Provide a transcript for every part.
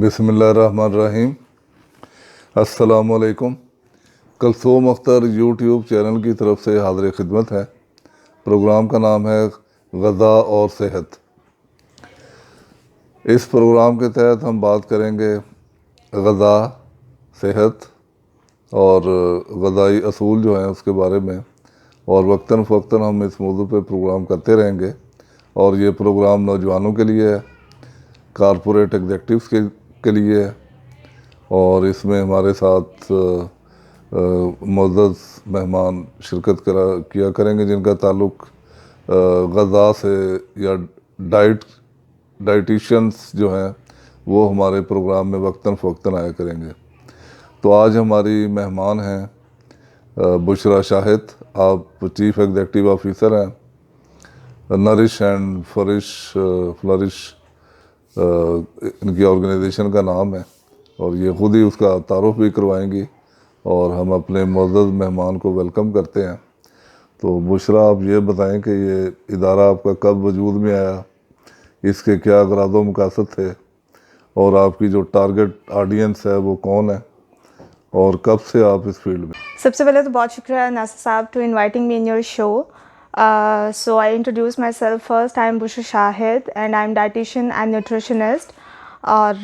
बिस्मिल्लाहिर्रहमानिर्रहीम। अस्सलामुअलैकुम। Kulsoom Akhtar YouTube channel की तरफ से हाज़िर खिदमत है। प्रोग्राम का नाम है ग़ज़ा और सेहत। इस प्रोग्राम के तहत हम बात करेंगे ग़ज़ा, सेहत और ग़ज़ाई असूल जो हैं उसके बारे में, और वक्तन फ़वक्तन हम इस मौजू पे प्रोग्राम करते रहेंगे। और ये प्रोग्राम नौजवानों के लिए है, कॉरपोरेट एग्जेक्टिव्स के लिए है, और इसमें हमारे साथ मुअज़्ज़ज़ मेहमान शिरकत किया करेंगे जिनका ताल्लुक़ ग़ज़ा से या डाइटिशियंस जो हैं वो हमारे प्रोग्राम में वक्तन फ़वक्तन आया करेंगे। तो आज हमारी मेहमान हैं बुशरा शाहिद। आप चीफ़ एग्जेक्टिव ऑफिसर हैं नरिश एंड फ्लरिश इनकी ऑर्गेनाइजेशन का नाम है, और ये ख़ुद ही उसका तारुफ भी करवाएंगी और हम अपने मुअज़्ज़ज़ मेहमान को वेलकम करते हैं। तो बुशरा, आप ये बताएं कि ये इदारा आपका कब वजूद में आया, इसके क्या अगराद व मकासद थे, और आपकी जो टारगेट ऑडियंस है वो कौन है, और कब से आप इस फील्ड में? सबसे पहले तो बहुत शुक्रिया नासिर साहब to inviting me in your show. So I introduce myself first. I am Bushra Shahid and I am dietitian and nutritionist. और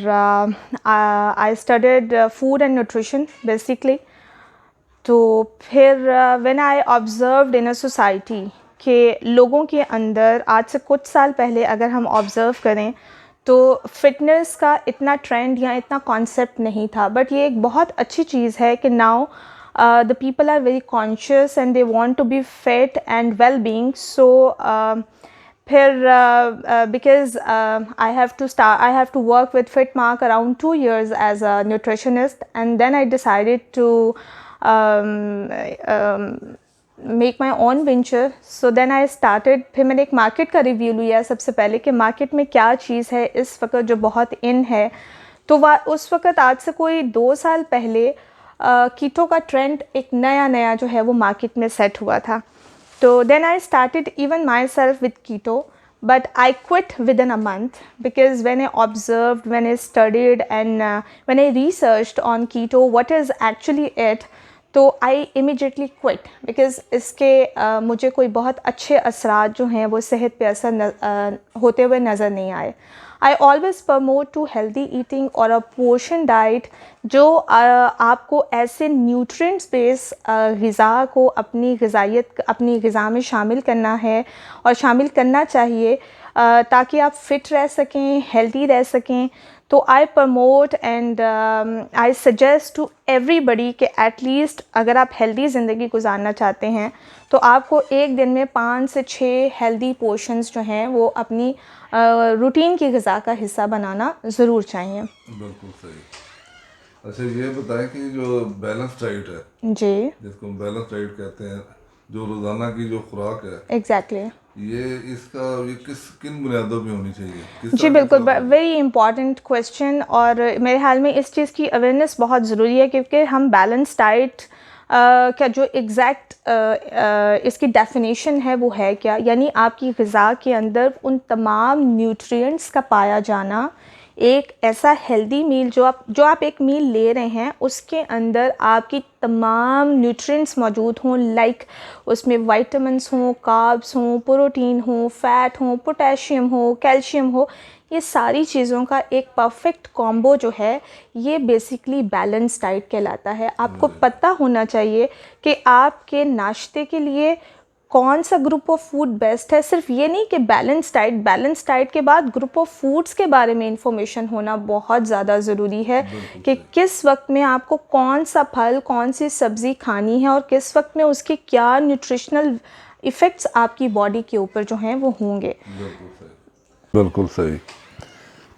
I studied food and nutrition basically. तो फिर when I observed in a society कि लोगों के अंदर आज से कुछ साल पहले अगर हम ऑब्ज़र्व करें तो फ़िटनेस का इतना ट्रेंड या इतना कॉन्सेप्ट नहीं था, बट ये एक बहुत अच्छी चीज़ है कि now the people are very conscious and they want to be fit and well-being. So फिर because I have to work with Fitmark around 2 years as a nutritionist, and then I decided to make my own venture. So then I started. फिर मैंने एक market का review लिया सबसे पहले कि market में क्या चीज़ है इस वक्त जो बहुत इन है। तो उस वक्त आज से कोई 2 साल पहले कीटो का ट्रेंड एक नया जो है वो मार्केट में सेट हुआ था। तो then I started even myself with keto, but I quit within a month because when I observed, when I studied and when I researched on keto what is actually it, तो I immediately quit because इसके मुझे कोई बहुत अच्छे असरात जो हैं वो सेहत पे असर होते हुए नज़र नहीं आए। I always promote to healthy eating और अ पोर्शन डाइट जो आपको ऐसे न्यूट्रिएंट्स बेस ग़िज़ा को अपनी ग़िज़ा में शामिल करना है और शामिल करना चाहिए ताकि आप फ़िट रह सकें, हेल्दी रह सकें। तो I promote and I suggest to everybody कि एटलीस्ट अगर आप हेल्दी ज़िंदगी गुजारना चाहते हैं तो आपको एक दिन में 5 से 6 हेल्दी पोर्शंस जो हैं वो अपनी रूटीन की ग़िज़ा का हिस्सा बनाना ज़रूर चाहिए। बिल्कुल सही। अच्छा, ये बताएं कि जो बैलेंस डाइट है जी, जिसको हम बैलेंस डाइट कहते हैं, जो रोज़ाना की जो खुराक है, एग्जैक्टली ये किन बुनियादों पे होनी चाहिए? जी बिल्कुल, वेरी इंपॉर्टेंट क्वेश्चन। और मेरे ख्याल में इस चीज़ की अवेयरनेस बहुत ज़रूरी है क्योंकि हम बैलेंस डाइट का जो एग्जैक्ट इसकी डेफिनेशन है वो है क्या, यानी आपकी ग़िज़ा के अंदर उन तमाम न्यूट्रिएंट्स का पाया जाना, एक ऐसा हेल्दी मील जो आप एक मील ले रहे हैं उसके अंदर आपकी तमाम न्यूट्रिएंट्स मौजूद हों, लाइक उसमें विटामिन्स हों, कार्ब्स हों, प्रोटीन हो, फ़ैट हो, पोटेशियम हो, कैल्शियम हो, ये सारी चीज़ों का एक परफेक्ट कॉम्बो जो है ये बेसिकली बैलेंस डाइट कहलाता है। आपको पता होना चाहिए कि आपके नाश्ते के लिए कौन सा ग्रुप ऑफ फूड बेस्ट है। सिर्फ ये नहीं कि बैलेंस डाइट के बाद ग्रुप ऑफ फूड्स के बारे में इंफॉर्मेशन होना बहुत ज़्यादा ज़रूरी है कि किस वक्त में आपको कौन सा फल, कौन सी सब्ज़ी खानी है और किस वक्त में उसके क्या न्यूट्रिशनल इफ़ेक्ट्स आपकी बॉडी के ऊपर जो हैं वो होंगे। बिल्कुल सही।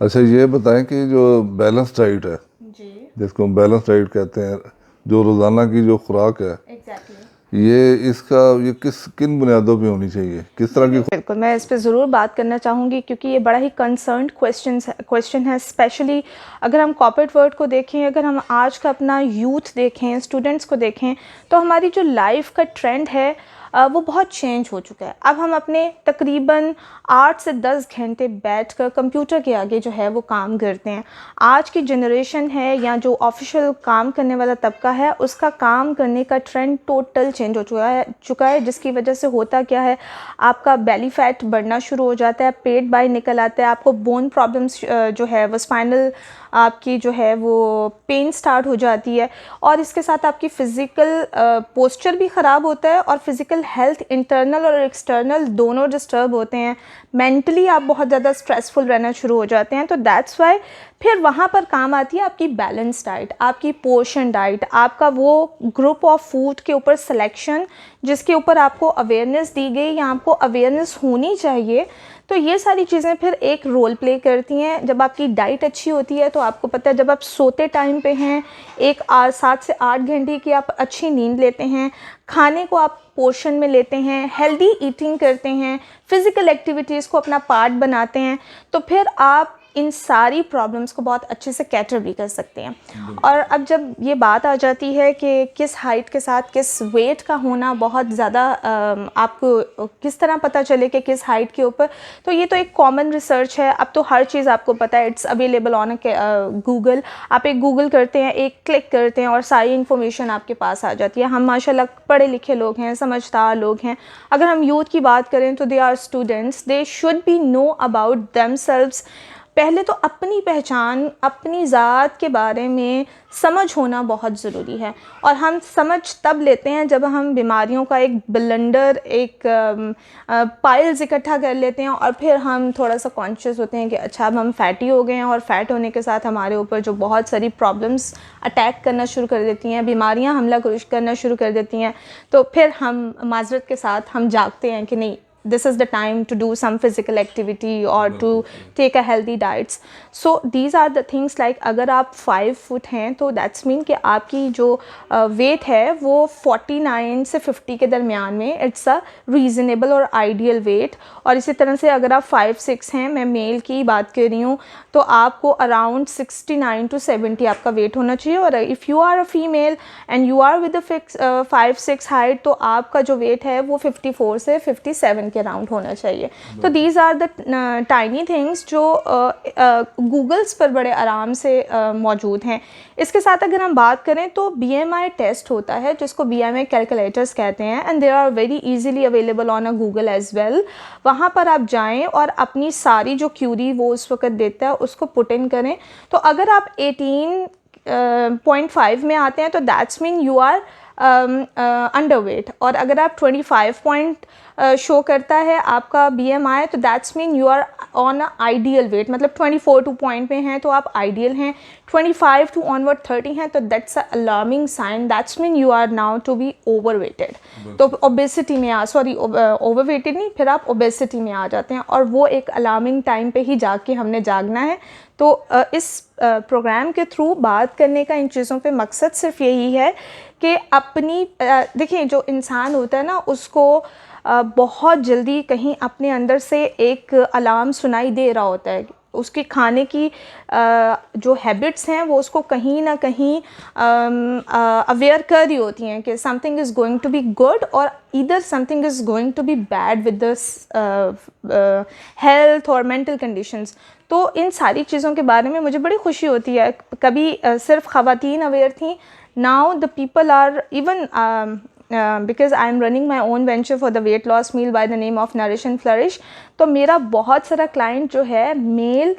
अच्छा, ये बताएं कि जो बैलेंस डाइट है जी, जिसको हम बैलेंस डाइट कहते हैं, जो रोज़ाना की जो खुराक है, एग्जैक्टली ये किन बुनियादों पे होनी चाहिए, किस तरह की? बिल्कुल, मैं इस पे ज़रूर बात करना चाहूँगी क्योंकि ये बड़ा ही कंसर्न्ड क्वेश्चन है। स्पेशली अगर हम कॉर्पोरेट वर्ल्ड को देखें, अगर हम आज का अपना यूथ देखें, स्टूडेंट्स को देखें, तो हमारी जो लाइफ का ट्रेंड है वो बहुत चेंज हो चुका है। अब हम अपने तकरीबन 8 से 10 घंटे बैठकर कंप्यूटर के आगे जो है वो काम करते हैं। आज की जनरेशन है या जो ऑफिशियल काम करने वाला तबका है, उसका काम करने का ट्रेंड टोटल चेंज हो चुका है, जिसकी वजह से होता क्या है, आपका बेली फैट बढ़ना शुरू हो जाता है, पेट बाहर निकल आता है, आपको बोन प्रॉब्लम्स जो है वो स्पाइनल आपकी जो है वो पेन स्टार्ट हो जाती है, और इसके साथ आपकी फ़िज़िकल पोस्चर भी ख़राब होता है और फिज़िकल हेल्थ इंटरनल और एक्सटर्नल दोनों डिस्टर्ब होते हैं। मेंटली आप बहुत ज़्यादा स्ट्रेसफुल रहना शुरू हो जाते हैं। तो दैट्स वाई फिर वहाँ पर काम आती है आपकी बैलेंस डाइट, आपकी पोर्शन डाइट, आपका वो ग्रुप ऑफ फूड के ऊपर सिलेक्शन जिसके ऊपर आपको अवेयरनेस दी गई या आपको अवेयरनेस होनी चाहिए। तो ये सारी चीज़ें फिर एक रोल प्ले करती हैं। जब आपकी डाइट अच्छी होती है तो आपको पता है, जब आप सोते टाइम पे हैं, 7 से 8 घंटे की आप अच्छी नींद लेते हैं, खाने को आप पोर्शन में लेते हैं, हेल्दी ईटिंग करते हैं, फ़िज़िकल एक्टिविटीज़ को अपना पार्ट बनाते हैं, तो फिर आप इन सारी प्रॉब्लम्स को बहुत अच्छे से कैटर भी कर सकते हैं। और अब जब ये बात आ जाती है कि किस हाइट के साथ किस वेट का होना बहुत ज़्यादा आपको किस तरह पता चले कि किस हाइट के ऊपर, तो ये तो एक कॉमन रिसर्च है। अब तो हर चीज़ आपको पता है, इट्स अवेलेबल ऑन गूगल। आप एक गूगल करते हैं, एक क्लिक करते हैं और सारी इन्फॉर्मेशन आपके पास आ जाती है। हम माशाल्लाह पढ़े लिखे लोग हैं, समझदार लोग हैं। अगर हम यूथ की बात करें तो they are students, they should be know about themselves. पहले तो अपनी पहचान, अपनी ज़ात के बारे में समझ होना बहुत ज़रूरी है, और हम समझ तब लेते हैं जब हम बीमारियों का एक ब्लेंडर, एक पाइल्स इकट्ठा कर लेते हैं, और फिर हम थोड़ा सा कॉन्शियस होते हैं कि अच्छा अब हम फैटी हो गए हैं, और फैट होने के साथ हमारे ऊपर जो बहुत सारी प्रॉब्लम्स अटैक करना शुरू कर देती हैं, बीमारियां हमला करना शुरू कर देती हैं, तो फिर हम माजरत के साथ हम जागते हैं कि नहीं, this is the time to do some physical activity or to take a healthy diets. So these are the things like अगर आप 5 फुट हैं तो that's mean कि आपकी जो weight है वो 49 से 50 के दरमियान में it's a reasonable और ideal weight। और इसी तरह से अगर आप 5-6 हैं, मैं मेल की बात कर रही हूँ, तो आपको अराउंड 69 to 70 आपका वेट होना चाहिए। और if you are a female and you are with a fix 5-6 height, तो आपका जो वेट है वो 54 से 57 के अराउंड होना चाहिए। तो these are the tiny things जो गूगल्स पर बड़े आराम से मौजूद हैं। इसके साथ अगर हम बात करें तो BMI टेस्ट होता है जिसको BMI कैलकुलेटर्स कहते हैं, and they are very easily available on a Google as well. वहाँ पर आप जाएं और अपनी सारी जो क्यूरी वो उस वक्त देता है उसको पुट इन करें। तो अगर आप 18.5 में आते हैं तो that's mean you are underweight, और अगर आप 25 पॉइंट शो करता है आपका BMI, तो that's mean you are on ideal weight, मतलब 24 टू पॉइंट में हैं तो आप आइडियल हैं, 25 टू ऑनवर्ड 30 हैं तो that's a alarming sign, that's mean you are now to be overweighted. तो ओबेसिटी में ओवरवेटेड नहीं, फिर आप ओबेसिटी में आ जाते हैं, और वो एक अलार्मिंग टाइम पे ही जाके हमने जागना है। तो इस प्रोग्राम के थ्रू बात करने का इन चीज़ों पे मकसद सिर्फ यही है कि अपनी देखिए, जो इंसान होता है ना, उसको बहुत जल्दी कहीं अपने अंदर से एक अलार्म सुनाई दे रहा होता है। उसकी खाने की जो हैबिट्स हैं वो उसको कहीं ना कहीं अवेयर कर रही होती हैं कि something is going to be good और either something is going to be bad with the health और मेंटल कंडीशंस। तो इन सारी चीज़ों के बारे में मुझे बड़ी खुशी होती है। कभी सिर्फ ख़वातीन अवेयर थी, now the people are even because I am running my own venture for the weight loss meal by the name of Nourish and Flourish। तो मेरा बहुत सारा क्लाइंट जो है male,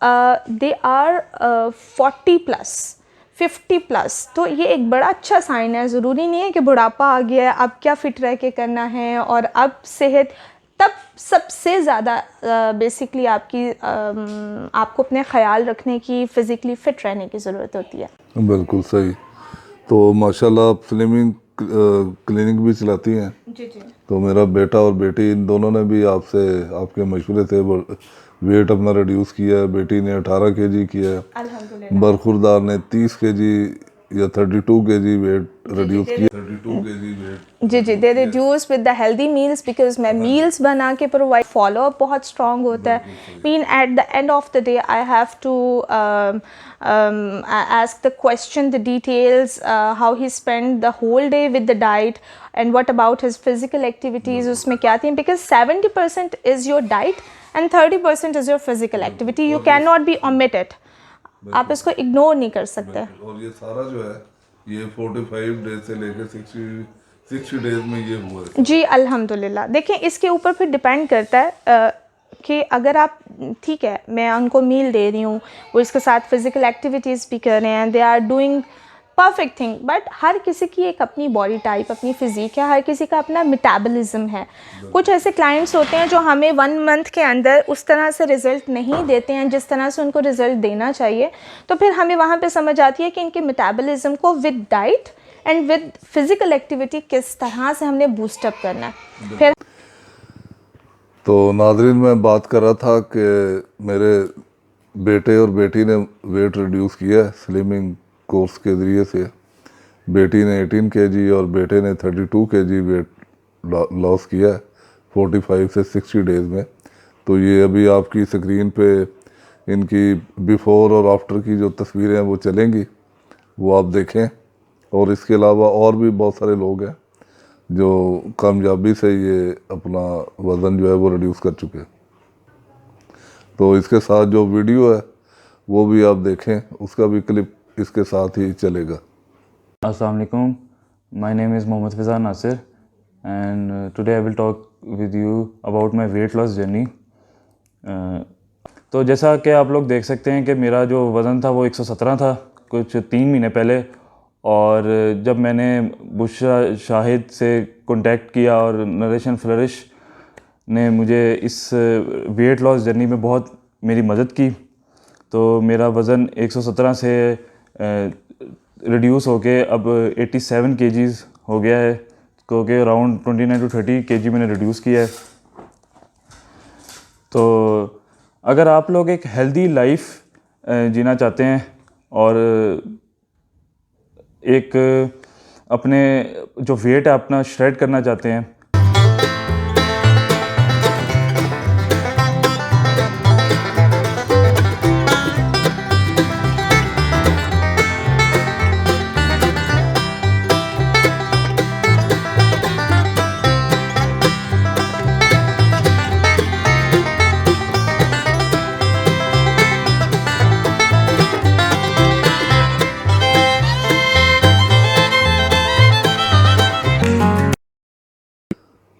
they are 40 plus 50 plus. तो ये एक बड़ा अच्छा साइन है। ज़रूरी नहीं है कि बुढ़ापा आ गया है अब क्या फ़िट रह के करना है, और अब सेहत, तब सबसे ज़्यादा बेसिकली आपको अपने ख्याल रखने की, फ़िज़िकली फ़िट रहने की ज़रूरत होती है। बिल्कुल सही। तो माशाल्लाह आप स्लिमिंग क्लिनिक भी चलाती हैं। जी जी। तो मेरा बेटा और बेटी इन दोनों ने भी आपसे, आपके मशवरे से वेट अपना रिड्यूस किया है। बेटी ने 18 kg किया है, अल्हम्दुलिल्लाह। बरखुरदार ने 30 kg या 32 केजी वेट रिड्यूस किया, 32 केजी वेट जी they reduce with the healthy meals, because मैं मील्स बना के प्रोवाइड, फॉलो अप बहुत स्ट्रॉन्ग होता है। Mean at the end of the day I have to ask the question, the details, how he spent the whole day with the diet and what about his physical activities, उसमें क्या थी, because 70% is your diet and 30% is your physical activity, you cannot be omit it, आप इसको ignore नहीं कर सकते। और ये सारा जो है ये 45 डेज से लेकर 60 डेज में ये हुआ है जी अल्हम्दुलिल्लाह। देखिए इसके ऊपर फिर डिपेंड करता है कि अगर आप, ठीक है मैं उनको मील दे रही हूँ, वो इसके साथ फिज़िकल एक्टिविटीज़ भी कर रहे हैं, they are doing perfect thing, but हर किसी की एक अपनी बॉडी टाइप, अपनी फिज़ीक है, हर किसी का अपना मेटाबॉलिज्म है। कुछ ऐसे क्लाइंट्स होते हैं जो हमें 1 मंथ के अंदर उस तरह से रिज़ल्ट नहीं देते हैं जिस तरह से उनको रिज़ल्ट देना चाहिए, तो फिर हमें वहाँ पे समझ आती है कि इनके मेटाबॉलिज्म को with diet and with physical activity किस तरह से हमने बूस्टअप करना है। फिर तो नाज़रीन मैं बात कर रहा था कि मेरे बेटे और बेटी ने वेट रिड्यूस किया है स्लिमिंग कोर्स के ज़रिए से। बेटी ने 18 केजी और बेटे ने 32 केजी वेट लॉस किया है 45 से 60 डेज़ में। तो ये अभी आपकी स्क्रीन पे इनकी बिफ़ोर और आफ्टर की जो तस्वीरें हैं वो चलेंगी, वो आप देखें। और इसके अलावा और भी बहुत सारे लोग हैं जो कामयाबी से ये अपना वज़न जो है वो रिड्यूस कर चुके हैं। तो इसके साथ जो वीडियो है वो भी आप देखें, उसका भी क्लिप इसके साथ ही चलेगा। Assalamu alaikum. My name is Mohammad Fizan Nasir and today I will talk with you about my weight loss journey. तो जैसा कि आप लोग देख सकते हैं कि मेरा जो वज़न था वो 117 था कुछ 3 महीने पहले, और जब मैंने बुशरा शाहिद से कांटेक्ट किया और नरिश एंड फ्लरिश ने मुझे इस वेट लॉस जर्नी में बहुत मेरी मदद की, तो मेरा वज़न 117 से रिड्यूस होके अब 87 केजीज़ हो गया है, क्योंकि अराउंड 29 to 30 केजी मैंने रिड्यूस किया है। तो अगर आप लोग एक हेल्दी लाइफ जीना चाहते हैं और एक अपने जो वेट है अपना श्रेड करना चाहते हैं,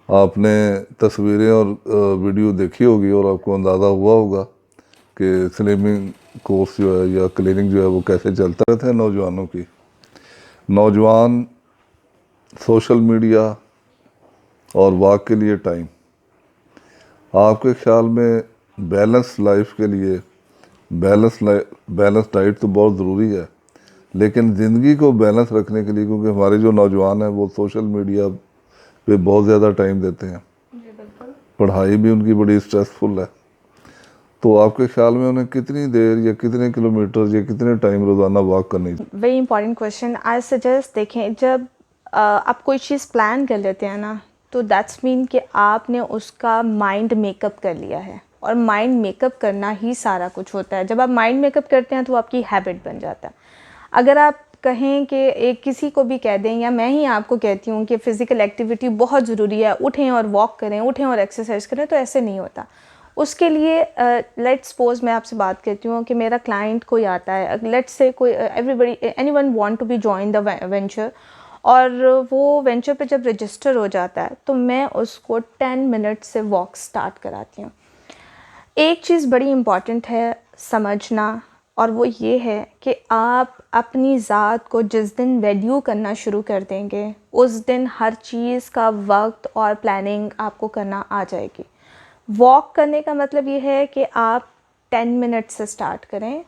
आपने तस्वीरें और वीडियो देखी होगी और आपको अंदाज़ा हुआ होगा कि स्लिमिंग कोर्स जो है या क्लिनिक जो है वो कैसे चलता रहता है नौजवानों की। नौजवान सोशल मीडिया और वॉक के लिए टाइम, आपके ख्याल में बैलेंस लाइफ के लिए बैलेंस डाइट तो बहुत ज़रूरी है, लेकिन ज़िंदगी को बैलेंस रखने के लिए, क्योंकि हमारे जो नौजवान हैं वो सोशल मीडिया पे बहुत ज़्यादा टाइम देते हैं, पढ़ाई भी उनकी बड़ी स्ट्रेसफुल है, तो आपके ख्याल में उन्हें कितनी देर या कितने किलोमीटर या कितने टाइम रोज़ाना वॉक करनी चाहिए? Very important question. I suggest, देखें जब आप कोई चीज़ प्लान कर लेते हैं ना, तो दैट्स मीन कि आपने उसका माइंड मेकअप कर लिया है, और माइंड मेकअप करना ही सारा कुछ होता है। जब आप माइंड मेकअप करते हैं तो आपकी हैबिट बन जाता है। अगर आप कहें कि एक किसी को भी कह दें, या मैं ही आपको कहती हूँ कि फ़िज़िकल एक्टिविटी बहुत ज़रूरी है, उठें और वॉक करें, उठें और एक्सरसाइज करें, तो ऐसे नहीं होता। उसके लिए लेट्स सपोज मैं आपसे बात करती हूँ कि मेरा क्लाइंट कोई आता है, लेट्स से कोई everybody anyone want to be join the venture, और वो वेंचर पे जब रजिस्टर हो जाता है तो मैं उसको 10 मिनट से वॉक स्टार्ट कराती हूँ। एक चीज़ बड़ी इम्पॉर्टेंट है समझना, और वो ये है कि आप अपनी ज़ात को जिस दिन वैल्यू करना शुरू कर देंगे, उस दिन हर चीज़ का वक्त और प्लानिंग आपको करना आ जाएगी। वॉक करने का मतलब ये है कि आप 10 मिनट से स्टार्ट करें,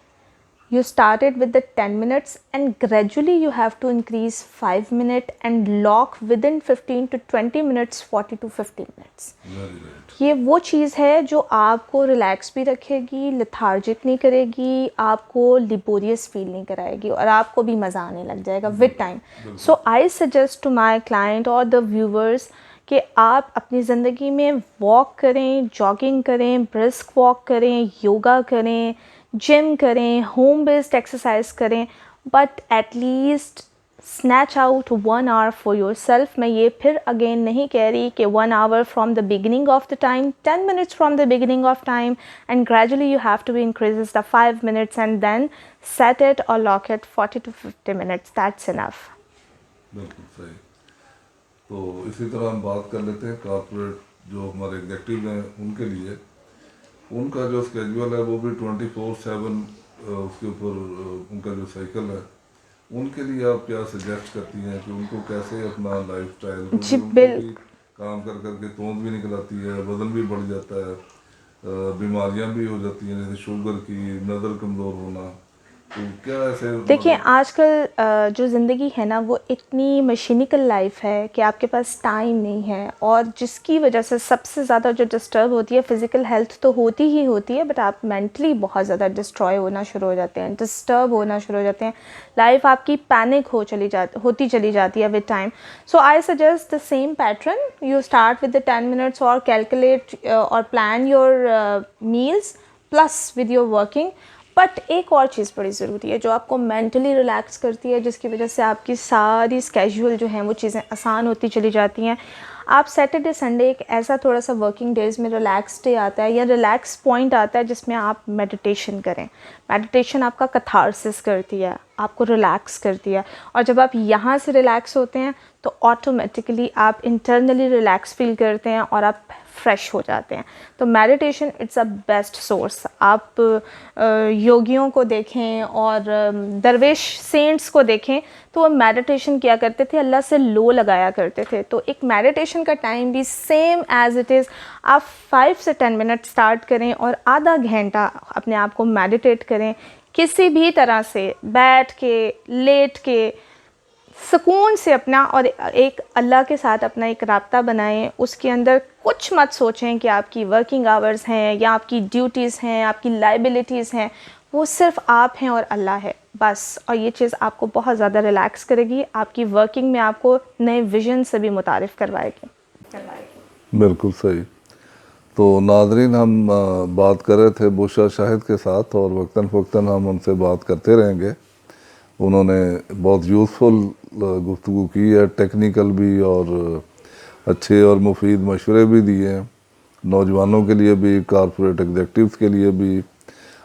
You started with the 10 minutes and gradually you have to increase 5 minutes and lock within 15 to 20 minutes 40 to 50 minutes. Very right. ये वो चीज़ है जो आपको रिलैक्स भी रखेगी, लेथार्जिक नहीं करेगी, आपको लिबोरियस फील नहीं कराएगी और आपको भी मज़ा आने लग जाएगा with time. So I suggest to my client और द व्यूवर्स कि आप अपनी ज़िंदगी में वॉक करें, जॉगिंग करें, ब्रिस्क वॉक करें, योगा करें, जिम करें, होम बेस्ड एक्सरसाइज करें, but at least snatch out 1 hour for your self. मैं ये फिर अगेन नहीं कह रही कि 1 hour from the beginning of the time, 10 minutes from the beginning of time and gradually you have to be increases the 5 minutes and then set it और lock it 40 to 50 minutes, that's enough. बिल्कुल सही। तो इसी तरह हम बात कर लेते हैं कॉर्पोरेट जो हमारे एग्जेक्टिव हैं उनके लिए, उनका जो स्केड्यूल है वो भी 24/7 उसके ऊपर उनका जो साइकिल है, उनके लिए आप क्या सजेस्ट करती हैं कि उनको कैसे अपना लाइफस्टाइल, जी, काम कर करके तोंद भी निकल आती है, वजन भी बढ़ जाता है, बीमारियां भी हो जाती हैं जैसे शुगर की, नज़र कमज़ोर होना, तो क्या ऐसे देखिए आजकल जो ज़िंदगी है ना वो इतनी मशीनिकल लाइफ है कि आपके पास टाइम नहीं है और जिसकी वजह से सबसे ज़्यादा जो डिस्टर्ब होती है फ़िज़िकल हेल्थ तो होती ही होती है, बट आप मेंटली बहुत ज़्यादा डिस्ट्रॉय होना शुरू हो जाते हैं, डिस्टर्ब होना शुरू हो जाते हैं, लाइफ आपकी पैनिक होती चली जाती है with time. So I suggest the same pattern, you start with the 10 minutes और कैलकुलेट और plan your meals plus with your working. But एक और चीज़ बड़ी ज़रूरी है जो आपको मेंटली रिलैक्स करती है, जिसकी वजह से आपकी सारी स्केड्यूल जो हैं वो चीज़ें आसान होती चली जाती हैं। आप सैटरडे संडे एक ऐसा थोड़ा सा वर्किंग डेज़ में रिलैक्स डे आता है या रिलैक्स पॉइंट आता है जिसमें आप मेडिटेशन करें। मेडिटेशन आपका कैथारसिस करती है, आपको रिलैक्स करती है और जब आप यहाँ से रिलैक्स होते हैं तो ऑटोमेटिकली आप इंटरनली रिलैक्स फील करते हैं और आप फ्रेश हो जाते हैं। तो meditation it's a best source. आप योगियों को देखें और दरवेश सेंट्स को देखें तो वो मेडिटेशन किया करते थे, अल्लाह से लो लगाया करते थे। तो एक मेडिटेशन का टाइम भी सेम एज़ इट इज़, आप 5 से 10 मिनट स्टार्ट करें और आधा घंटा अपने आप को मेडिटेट करें, किसी भी तरह से बैठ के, लेट के, सुकून से अपना और एक अल्लाह के साथ अपना एक राब्ता बनाएं। उसके अंदर कुछ मत सोचें कि आपकी वर्किंग आवर्स हैं या आपकी ड्यूटीज़ हैं, आपकी लाइबिलिटीज़ हैं, वो सिर्फ आप हैं और अल्लाह है बस। और ये चीज़ आपको बहुत ज़्यादा रिलैक्स करेगी, आपकी वर्किंग में आपको नए विजन से भी मुतारिफ़ करवाएगी। बिल्कुल सही। तो नाज़रीन, हम बात कर रहे थे बुशरा शाहिद के साथ और वक्तन फ़वक्तन हम उनसे बात करते रहेंगे। उन्होंने बहुत यूज़फुल गुफ्तगू की है, टेक्निकल भी और अच्छे और मुफीद मशवरे भी दिए हैं, नौजवानों के लिए भी, कॉर्पोरेट एग्जेक्टिव्स के लिए भी।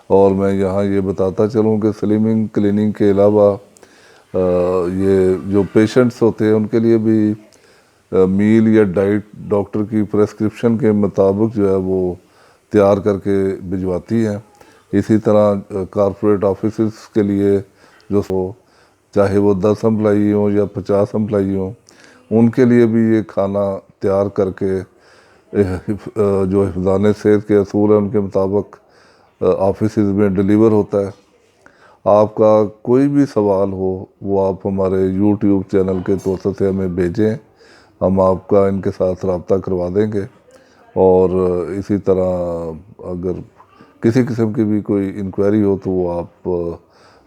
और मैं यहाँ ये बताता चलूँ कि स्लिमिंग क्लीनिंग के अलावा ये जो पेशेंट्स होते हैं उनके लिए भी मील या डाइट डॉक्टर की प्रेस्क्रिप्शन के मुताबिक जो है वो तैयार करके भिजवाती हैं। इसी तरह कॉर्पोरेट ऑफिस के लिए जो चाहे वो 10 एम्प्लाई हों या 50 एम्प्लाई हों, उनके लिए भी ये खाना तैयार करके जो हिफ़्ज़ान सेहत के असूल हैं उनके मुताबिक ऑफिस में डिलीवर होता है। आपका कोई भी सवाल हो वो आप हमारे यूट्यूब चैनल के तौर से हमें भेजें, हम आपका इनके साथ रब्ता करवा देंगे। और इसी तरह अगर किसी किस्म की भी कोई इंक्वायरी हो तो वो आप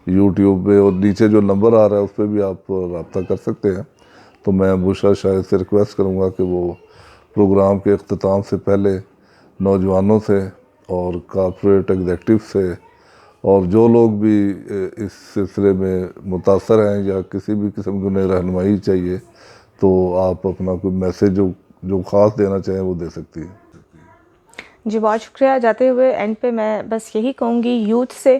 यूट्यूब पे और नीचे जो नंबर आ रहा है उस पर भी आप रब्ता कर सकते हैं। तो मैं बुशरा शाहिद से रिक्वेस्ट करूँगा कि वो प्रोग्राम के अख्ताम से पहले नौजवानों से और कॉर्पोरेट एग्जेक्टिव से और जो लोग भी इस सिलसिले में मुतासर हैं या किसी भी किस्म की उन्हें रहनुमाई चाहिए, तो आप अपना कोई मैसेज जो ख़ास देना चाहें वो दे सकती है। जी बहुत शुक्रिया। जाते हुए एंड पे मैं बस यही कहूँगी यूथ से,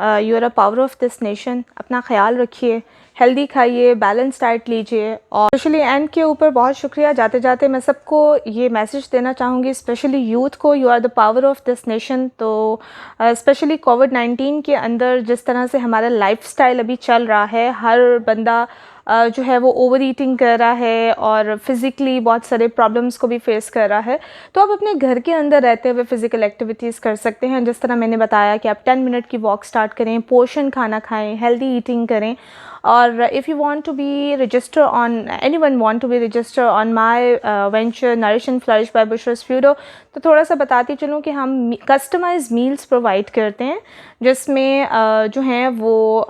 you are a power of this nation. अपना ख्याल रखिए, हेल्दी खाइए, बैलेंस डाइट लीजिए। और स्पेशली एंड के ऊपर बहुत शुक्रिया, जाते जाते मैं सबको ये मैसेज देना चाहूँगी, स्पेशली यूथ को, you are the power of this nation. तो स्पेशली कोविड-19 के अंदर जिस तरह से हमारा लाइफस्टाइल अभी चल रहा है, हर बंदा जो है वो ओवर ईटिंग कर रहा है और फिज़िकली बहुत सारे प्रॉब्लम्स को भी फेस कर रहा है, तो आप अपने घर के अंदर रहते हुए फ़िज़िकल एक्टिविटीज़ कर सकते हैं। जिस तरह मैंने बताया कि आप 10 मिनट की वॉक स्टार्ट करें, पोर्शन खाना खाएं, हेल्दी ईटिंग करें। और if you want to be register on, anyone want to be register on my venture nourish and flourish by Bushra स्फ्यूडो, तो थोड़ा सा बताती चलूँ कि हम कस्टमाइज मील्स प्रोवाइड करते हैं, जिसमें जो हैं वो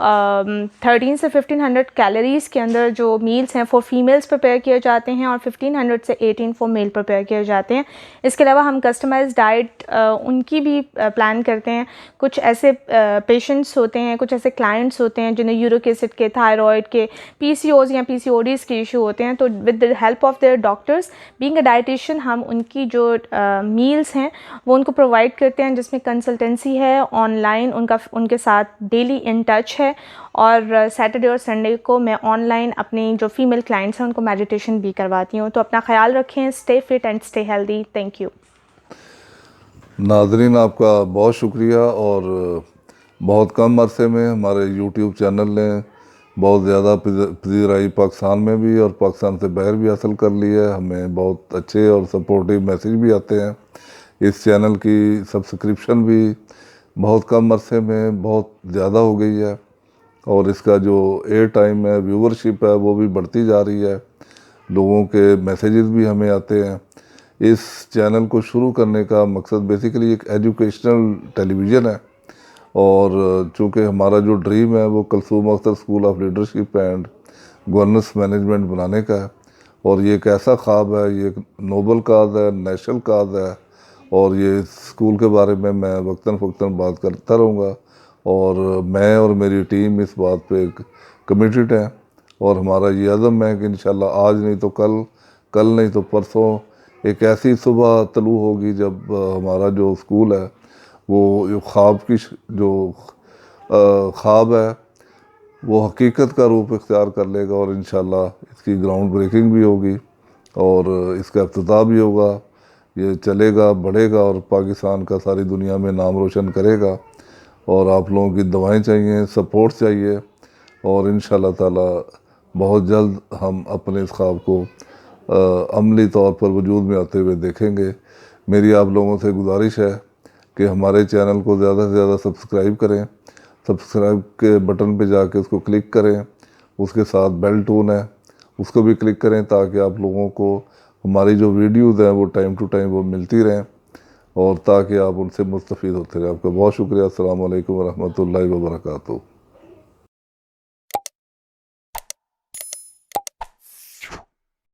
13 से 1500 कैलोरीज़ के अंदर जो मील्स हैं फॉर फीमेल्स प्रिपेयर किए जाते हैं और 1500 से 18 फॉर मेल प्रिपेयर किए जाते हैं। इसके अलावा हम कस्टमाइज डाइट उनकी भी प्लान करते हैं। कुछ ऐसे पेशेंट्स होते हैं, कुछ ऐसे क्लाइंट्स होते हैं जिन्हें यूरिक एसिड के, थायराइड के, पीसीओज या पीसीओडीज़ के इशू होते हैं, तो with the help of their doctors being a dietitian हम उनकी जो मील्स हैं वो उनको प्रोवाइड करते हैं, जिसमें कंसल्टेंसी है, ऑनलाइन उनके साथ डेली इन टच है। और सैटरडे और संडे को मैं ऑनलाइन अपनी जो फीमेल क्लाइंट्स हैं उनको मेडिटेशन भी करवाती हूँ। तो अपना ख्याल रखें, stay fit and stay healthy. Thank you. नाज़रीन, आपका बहुत शुक्रिया। और बहुत कम अरसे में हमारे यूट्यूब चैनल ने बहुत ज़्यादा पजीराई पाकिस्तान में भी और पाकिस्तान से बाहर भी हासिल कर ली है। हमें बहुत अच्छे और सपोर्टिव मैसेज भी आते हैं। इस चैनल की सब्सक्रिप्शन भी बहुत कम अरसे में बहुत ज़्यादा हो गई है और इसका जो एयर टाइम है, व्यूवरशिप है, वो भी बढ़ती जा रही है। लोगों के मैसेजेस भी हमें आते हैं। इस चैनल को शुरू करने का मकसद बेसिकली एक एजुकेशनल टेलीविज़न है और चूँकि हमारा जो ड्रीम है वो Kulsoom Akhtar school of leadership and governance management बनाने का है और ये एक ऐसा ख्वाब है, ये एक नोबल काज है, नेशनल काज है और ये स्कूल के बारे में मैं वक्तन फ़क्तन बात करता रहूँगा और मैं और मेरी टीम इस बात पे कमिटेड है और हमारा ये अज़म है कि इंशाल्लाह आज नहीं तो कल, कल नहीं तो परसों एक ऐसी सुबह तलू होगी जब हमारा जो स्कूल है वो ख्वाब की जो ख्वाब है वो हकीकत का रूप इख्तियार कर लेगा और इंशाल्लाह इसकी ग्राउंड ब्रेकिंग भी होगी और इसका इफ्तिताह भी होगा। ये चलेगा, बढ़ेगा और पाकिस्तान का सारी दुनिया में नाम रोशन करेगा। और आप लोगों की दुआएं चाहिए, सपोर्ट चाहिए और इंशाल्लाह ताला बहुत जल्द हम अपने इस ख्वाब को अमली तौर पर वजूद में आते हुए देखेंगे। मेरी आप लोगों से गुजारिश है कि हमारे चैनल को ज़्यादा से ज़्यादा सब्सक्राइब करें। सब्सक्राइब के बटन पे जाके उसको क्लिक करें, उसके साथ बेल टून है उसको भी क्लिक करें ताकि आप लोगों को हमारी जो वीडियोज़ हैं वो टाइम टू टाइम वो मिलती रहें और ताकि आप उनसे मुस्तफ़ीद होते रहें। आपका बहुत शुक्रिया। अस्सलामु अलैकुम व रहमतुल्लाहि व बरकातुहू।